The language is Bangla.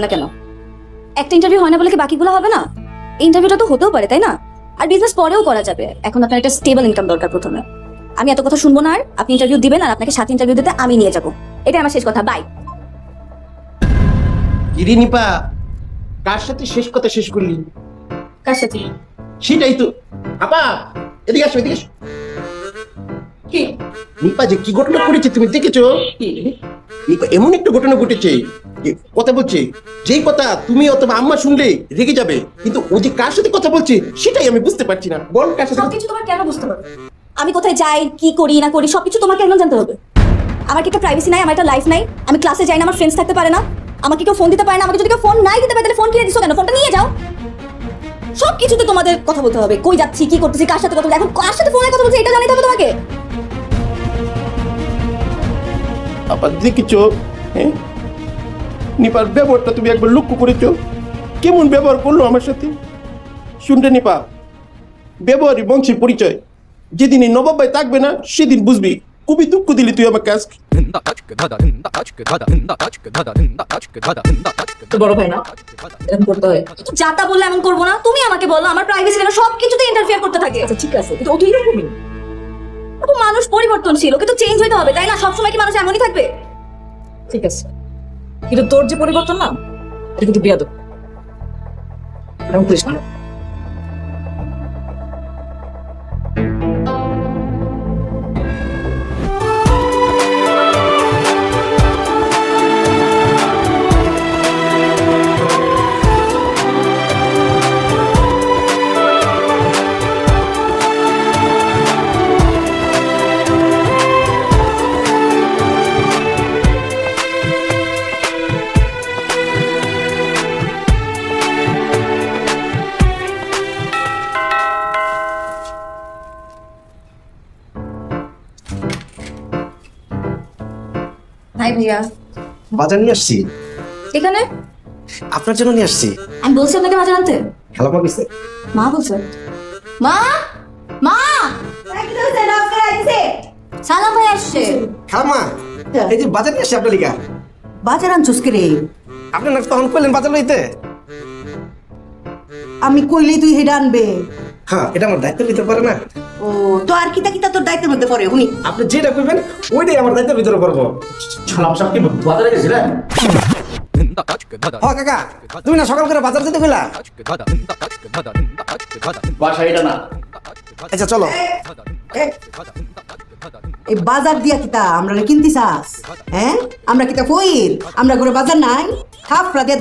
না কেন? একটা ইন্টারভিউ হয় না বলে কি বাকিগুলো হবে না? ইন্টারভিউটা তো হতেও পারে, তাই না? আর বিজনেস পরেও করা যাবে। এখন আপনার একটা স্টেবল ইনকাম দরকার প্রথমে। আমি এত কথা শুনবো না, আর আপনি ইন্টারভিউ দিবেন আর আপনাকে সাথে ইন্টারভিউ দিতে আমি নিয়ে যাবো। এটাই আমার শেষ কথা। বাই। কিরে নিপা, কার সাথে শেষ কথা শেষ করলি? কার সাথে? সেটাই তো। আপা এদিকে আসো, এদিকে আসো। কি? নিপা যে কি ঘটনা করেছে তুমি দেখেছো? নিপা এমন একটা ঘটনা ঘটেছে যে কথা বলছে, যেই কথা তুমি অথবা আম্মা শুনলে রেগে যাবে, কিন্তু ও যে কার সাথে কথা বলছে সেটাই আমি বুঝতে পারছি না। বল কার সাথে? সবকিছু তোমার কেন বুঝতে হবে? আমি কোথায় যাই, কি করি না করি সবকিছু তোমাকে কেন জানতে হবে? আমার কি একটা প্রাইভেসি নাই? আমার একটা লাইফ নাই? আমি ক্লাসে যাই না, আমার ফ্রেন্ডস থাকতে পারে না? আমাকে কেউ ফোন দিতে পারে না? আমাকে যদি কেউ ফোন নাই দিতে পারে তাহলে ফোন কিনে দিছো কেন? ফোনটা নিয়ে যাও। সবকিছুতে তোমাদের কথা বলতে হবে, কই যাচ্ছি, কি করতেছি, কার সাথে কথা বলছি, এখন কার সাথে ফোনে কথা বলছি এটা জানাতে হবে তোমাকে। আপা দেখেছো, হ্যাঁ নিপার ব্যবহারটা তুমি একবার লক্ষ্য করেছো? কেমন ব্যবহার করলো আমার সাথে? শুনলে নিপা, ব্যবহারই বংশের পরিচয়। যেদিন এই নবাব ভাই থাকবে না সেদিন বুঝবি। খুবই দুঃখ দিলি তুই আমাকে আজকে। বড় ভাই না, এরকম করতে হয়। যা তা বললে এমন করবো না। তুমি আমাকে বলো আমার প্রাইভেসি কেন সবকিছুতে ইন্টারফেয়ার করতে থাকে? আচ্ছা ঠিক আছে, কিন্তু ও তো এরকমই। তো মানুষ পরিবর্তনশীল, ওকে তো চেঞ্জ হইতে হবে, তাই না? সবসময় কি মানুষ এমনই থাকবে? ঠিক আছে, কিন্তু তোর যে পরিবর্তন না, এটা কিন্তু বেয়াদব। এরকম করিস না। হাই ভাইয়া। বাজার নিয়ে আসছি, এখানে? আপনার জন্য নিয়ে আসছি। আমি বলছি আপনাকে বাজার আনতে। খালামা কইছে। মা বলছে? মা, মা, সালাম ভাই আসছে। খালামা, এই যে বাজার নিয়ে আসছি আপনার লিগা। বাজার আনছস কে রে? আপনি না তখন কইলেন বাজার লইতে। আমি কইলেই তুই হেডা আনবে? হ্যাঁ, এটা আমার দায়িত্বের ভিতরে পড়ে না। ও তো আর কিতা কিতা তোর দায়িত্বের মধ্যে পড়ে উনি? আপনি যেটা কইবেন ওইটাই আমার দায়িত্বের ভিতরে পড়বো। সালাম সাহেব কি বাজারে গেছিলেন? হ কাকা, তুমি না সকাল করে বাজার যেতে কইলা? বাসা এটা না। আচ্ছা চলো। এই বাজার দিয়া কিতা আমরা কিনতে চাস? হ্যাঁ, আমরা কিতা কইর? আমরা ঘরে বাজার নাই? থাপড়া দিয়ে